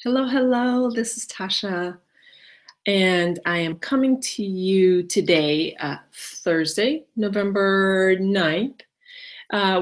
Hello, hello. This is Tasha, and I am coming to you today, Thursday, November 9th,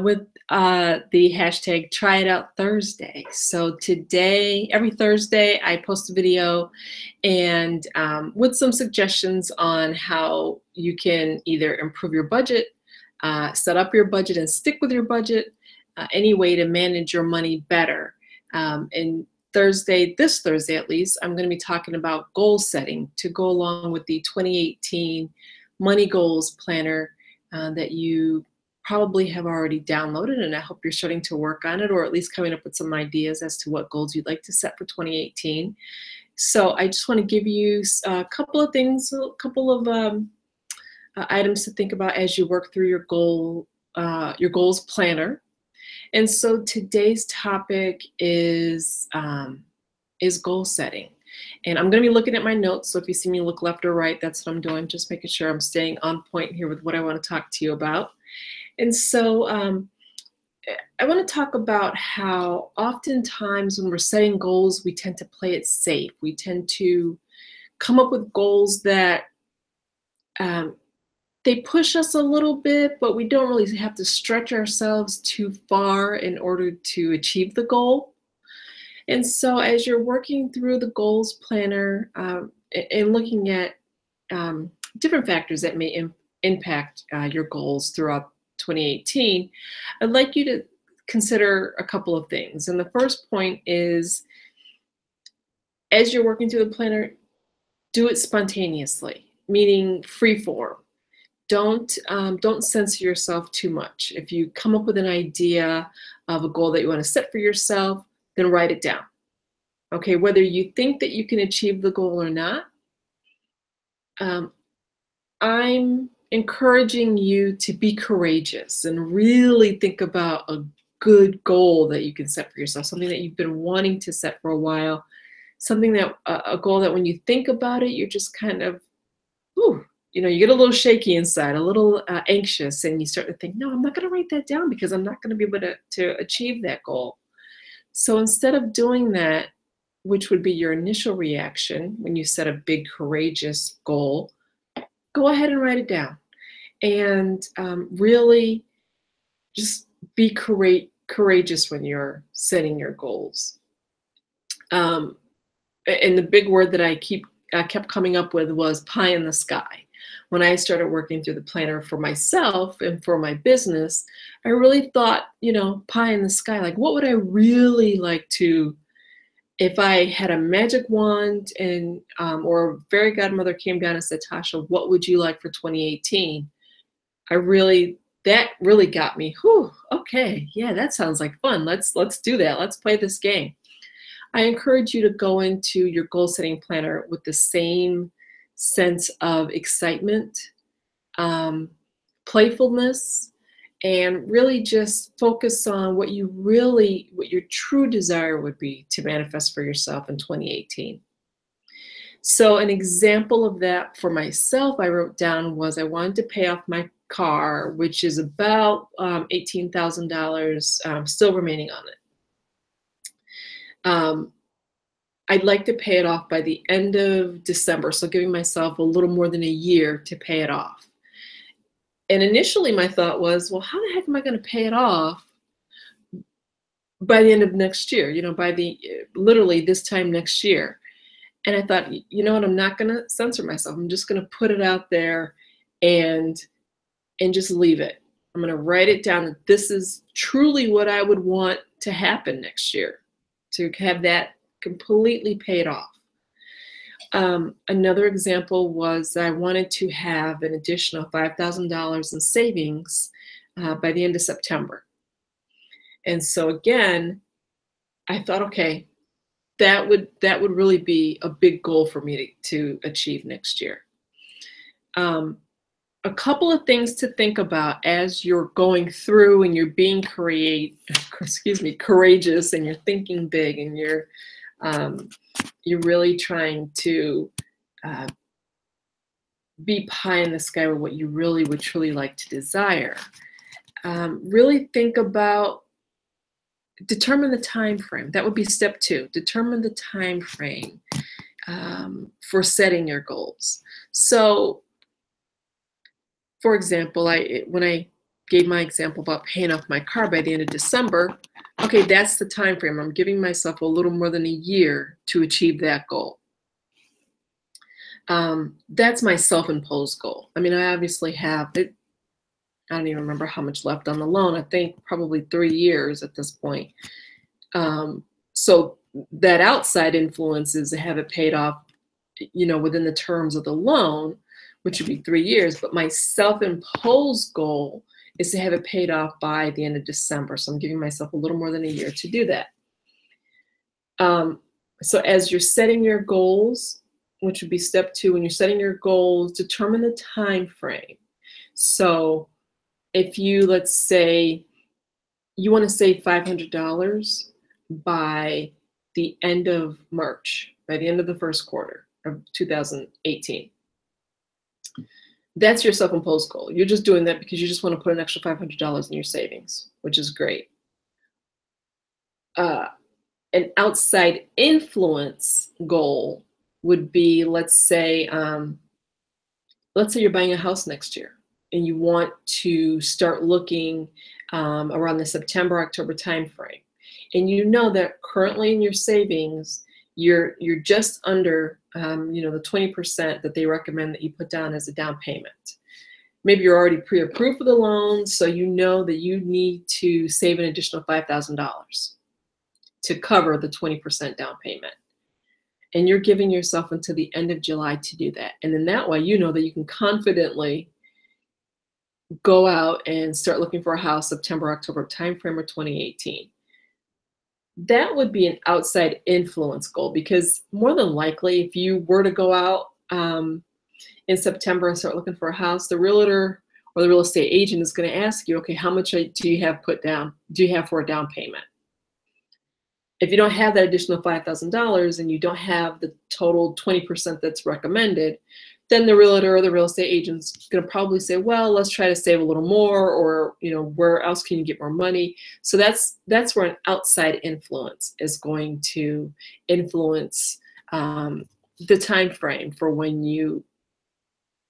with the hashtag Try It Out Thursday. So today, every Thursday, I post a video and with some suggestions on how you can either improve your budget, set up your budget and stick with your budget, any way to manage your money better. And this Thursday at least, I'm going to be talking about goal setting to go along with the 2018 Money Goals Planner that you probably have already downloaded, and I hope you're starting to work on it, or at least coming up with some ideas as to what goals you'd like to set for 2018. So I just want to give you a couple of things, a couple of items to think about as you work through your goals planner. And so today's topic is goal setting. And I'm going to be looking at my notes. So if you see me look left or right, that's what I'm doing, just making sure I'm staying on point here with what I want to talk to you about. And so I want to talk about how oftentimes when we're setting goals, we tend to play it safe. We tend to come up with goals that they push us a little bit, but we don't really have to stretch ourselves too far in order to achieve the goal. And so as you're working through the goals planner and looking at different factors that may impact your goals throughout 2018, I'd like you to consider a couple of things. And the first point is, as you're working through the planner, do it spontaneously, meaning free form. Don't censor yourself too much. If you come up with an idea of a goal that you want to set for yourself, then write it down. Okay, whether you think that you can achieve the goal or not, I'm encouraging you to be courageous and really think about a good goal that you can set for yourself, something that you've been wanting to set for a while, something that a goal that when you think about it, you're just kind of, ooh, you get a little shaky inside, a little anxious, and you start to think, no, I'm not going to write that down because I'm not going to be able to achieve that goal. So instead of doing that, which would be your initial reaction when you set a big, courageous goal, go ahead and write it down. And really just be courageous when you're setting your goals. And the big word that I kept coming up with was pie in the sky. When I started working through the planner for myself and for my business, I really thought, pie in the sky, like what would I really like to, if I had a magic wand and or a fairy godmother came down and said, Tasha, what would you like for 2018? That really got me, whew, okay, yeah, that sounds like fun. Let's do that. Let's play this game. I encourage you to go into your goal setting planner with the same sense of excitement, playfulness, and really just focus on what your true desire would be to manifest for yourself in 2018. So an example of that for myself, I wrote down, was I wanted to pay off my car, which is about $18,000 still remaining on it. I'd like to pay it off by the end of December, so giving myself a little more than a year to pay it off. And initially my thought was, well, how the heck am I going to pay it off by the end of next year, by literally this time next year? And I thought, you know what, I'm not going to censor myself. I'm just going to put it out there and just leave it. I'm going to write it down that this is truly what I would want to happen next year, to have that completely paid off. Another example was I wanted to have an additional $5,000 in savings by the end of September. And so again, I thought, okay, that would really be a big goal for me to achieve next year. A couple of things to think about as you're going through and you're being courageous, and you're thinking big, and you're really trying to be pie in the sky with what you really would truly like to desire. Really think about determine the time frame. That would be step 2. Determine the time frame for setting your goals. So, for example, when I gave my example about paying off my car by the end of December, okay, that's the time frame. I'm giving myself a little more than a year to achieve that goal. That's my self-imposed goal. I mean, I obviously have it. I don't even remember how much left on the loan. I think probably 3 years at this point. So that outside influence is to have it paid off, within the terms of the loan, which would be 3 years. But my self-imposed goal is to have it paid off by the end of December. So I'm giving myself a little more than a year to do that. So as you're setting your goals, which would be step 2, when you're setting your goals, determine the time frame. So if you, let's say, you want to save $500 by the end of March, by the end of the first quarter of 2018. That's your self-imposed goal. You're just doing that because you just want to put an extra $500 in your savings, which is great. An outside influence goal would be, let's say you're buying a house next year and you want to start looking around the September, October timeframe. And you know that currently in your savings, you're just under the 20% that they recommend that you put down as a down payment. Maybe you're already pre-approved for the loan, so you know that you need to save an additional $5,000 to cover the 20% down payment. And you're giving yourself until the end of July to do that. And then that way, you know that you can confidently go out and start looking for a house September, October timeframe of 2018. That would be an outside influence goal, because more than likely, if you were to go out in September and start looking for a house, the realtor or the real estate agent is going to ask you, okay, how much do you have put down? Do you have for a down payment? If you don't have that additional $5,000 and you don't have the total 20% that's recommended, then the realtor or the real estate agent's going to probably say, well, let's try to save a little more, or where else can you get more money? So that's where an outside influence is going to influence the time frame for when you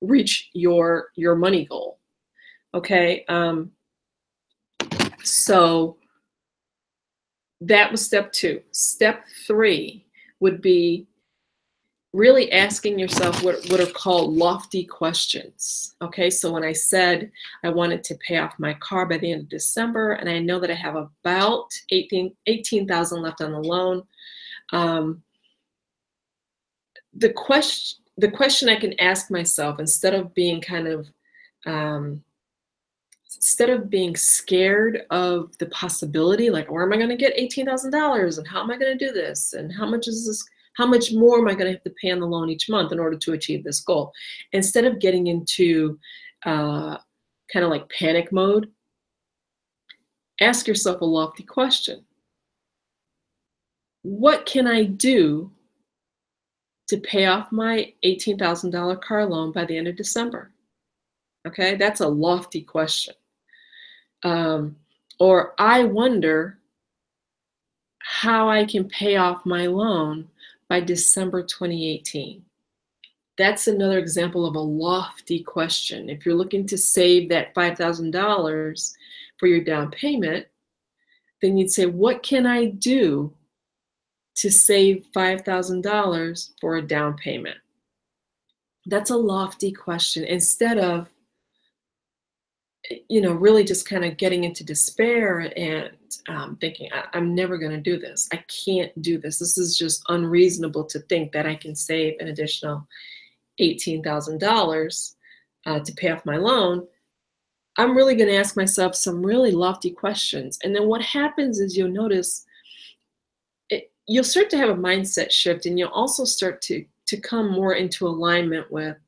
reach your money goal. Okay, so that was step 2. Step 3 would be really asking yourself what are called lofty questions. Okay, so when I said I wanted to pay off my car by the end of December, and I know that I have about $18,000 left on the loan, the question I can ask myself, instead of being instead of being scared of the possibility, like, where am I going to get $18,000 and how am I going to do this, and how much more am I going to have to pay on the loan each month in order to achieve this goal? Instead of getting into kind of like panic mode, ask yourself a lofty question. What can I do to pay off my $18,000 car loan by the end of December? Okay, that's a lofty question. Or I wonder how I can pay off my loan by December 2018. That's another example of a lofty question. If you're looking to save that $5,000 for your down payment, then you'd say, what can I do to save $5,000 for a down payment? That's a lofty question. Instead of really just kind of getting into despair and thinking, I'm never going to do this. I can't do this. This is just unreasonable to think that I can save an additional $18,000 to pay off my loan. I'm really going to ask myself some really lofty questions. And then what happens is you'll notice you'll start to have a mindset shift, and you'll also start to come more into alignment with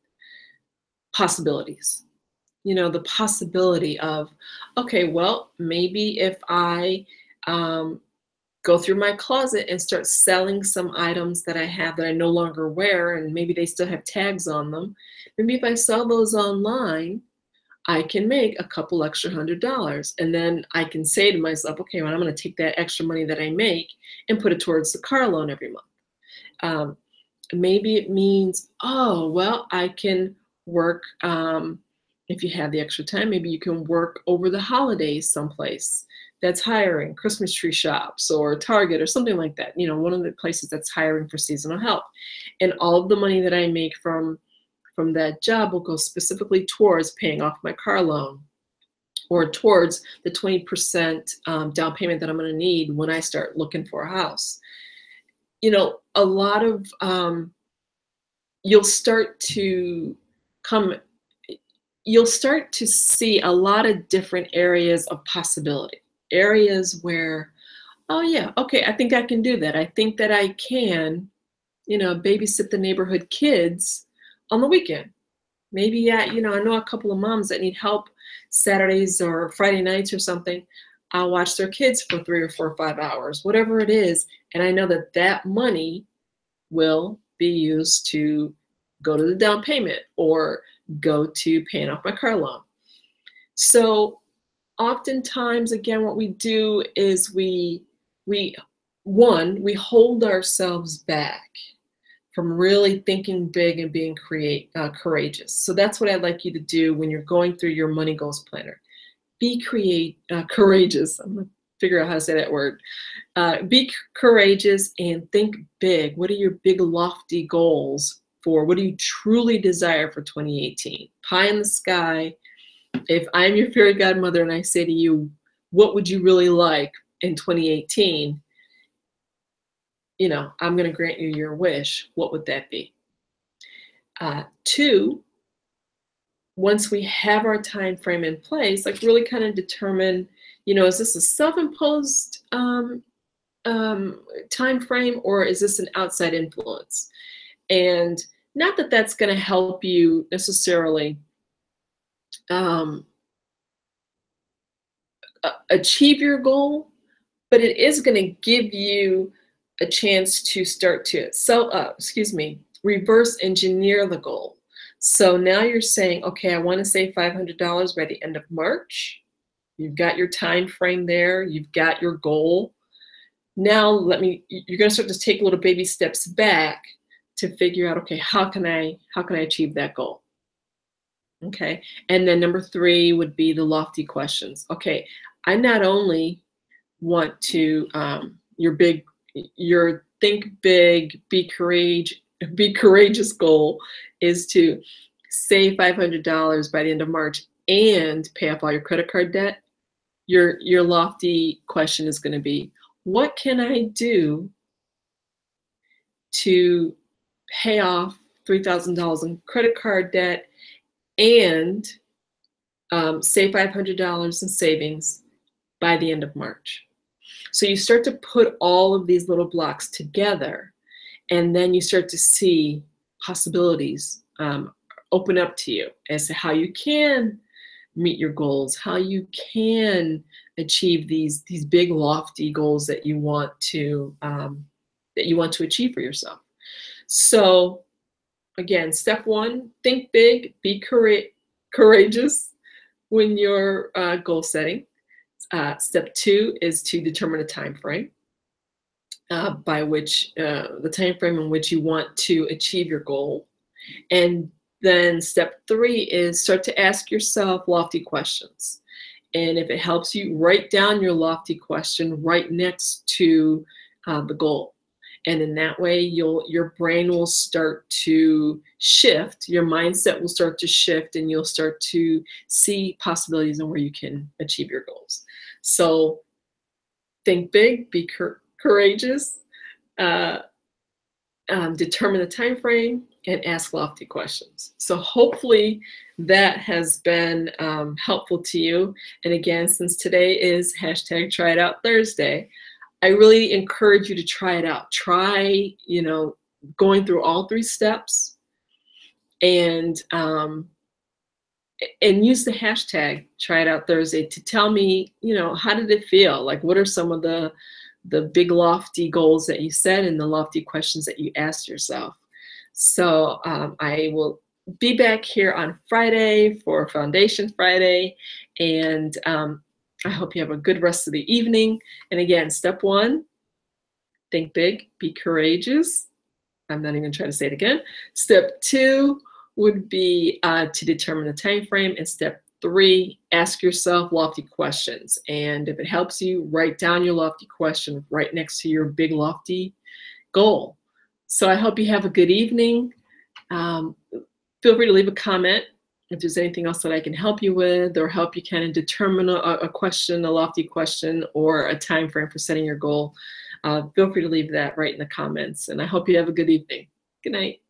possibilities. The possibility of, okay, well, maybe if I go through my closet and start selling some items that I have that I no longer wear, and maybe they still have tags on them, maybe if I sell those online, I can make a couple extra $100. And then I can say to myself, okay, well, I'm going to take that extra money that I make and put it towards the car loan every month. Maybe it means, oh, well, I can work, if you have the extra time, maybe you can work over the holidays someplace that's hiring, Christmas tree shops or Target or something like that. You know, one of the places that's hiring for seasonal help. And all of the money that I make from that job will go specifically towards paying off my car loan or towards the 20% down payment that I'm going to need when I start looking for a house. You know, a lot of, you'll start to see a lot of different areas of possibility, areas where, oh yeah, okay, I think I can do that. I think that I can, you know, babysit the neighborhood kids on the weekend. Maybe, you know, I know a couple of moms that need help Saturdays or Friday nights or something. I'll watch their kids for 3 or 4 or 5 hours, whatever it is. And I know that that money will be used to go to the down payment or go to paying off my car loan. So oftentimes, again, what we do is we hold ourselves back from really thinking big and being courageous. So that's what I'd like you to do when you're going through your money goals planner. Be courageous. I'm gonna figure out how to say that word. Be courageous and think big. What are your big lofty goals for? What do you truly desire for 2018? Pie in the sky. If I'm your fairy godmother and I say to you, what would you really like in 2018? You know, I'm going to grant you your wish. What would that be? 2, once we have our time frame in place, like really kind of determine, you know, is this a self-imposed time frame or is this an outside influence? And not that that's going to help you necessarily achieve your goal, but it is going to give you a chance to start to reverse engineer the goal. So now you're saying, okay, I want to save $500 by the end of March. You've got your time frame there. You've got your goal. Now you're going to start to take little baby steps back to figure out, okay, how can I achieve that goal? Okay. And then number 3 would be the lofty questions. Okay, I not only want to, your think big, be courageous goal is to save $500 by the end of March and pay off all your credit card debt. Your lofty question is going to be, what can I do to pay off $3,000 in credit card debt and save $500 in savings by the end of March? So you start to put all of these little blocks together, and then you start to see possibilities open up to you as to how you can meet your goals, how you can achieve these big lofty goals that you want to achieve for yourself. So again, step 1, think big, be courageous when you're goal setting. Step 2 is to determine a time frame by which the time frame in which you want to achieve your goal. And then step 3 is start to ask yourself lofty questions. And if it helps you, write down your lofty question right next to the goal. And in that way, your brain will start to shift, your mindset will start to shift, and you'll start to see possibilities on where you can achieve your goals. So think big, be courageous, determine the time frame, and ask lofty questions. So hopefully that has been helpful to you. And again, since today is #TryItOutThursday, I really encourage you to try it out. Try, going through all 3 steps, and use the hashtag #TryItOutThursday to tell me, how did it feel? Like, what are some of the big lofty goals that you set and the lofty questions that you asked yourself? So I will be back here on Friday for Foundation Friday. And I hope you have a good rest of the evening. And again, step one, think big, be courageous. I'm not even trying to say it again. Step two would be to determine the time frame. And step three, ask yourself lofty questions. And if it helps you, write down your lofty question right next to your big lofty goal. So I hope you have a good evening. Feel free to leave a comment if there's anything else that I can help you with or help you kind of determine a question, a lofty question, or a time frame for setting your goal. Feel free to leave that right in the comments. And I hope you have a good evening. Good night.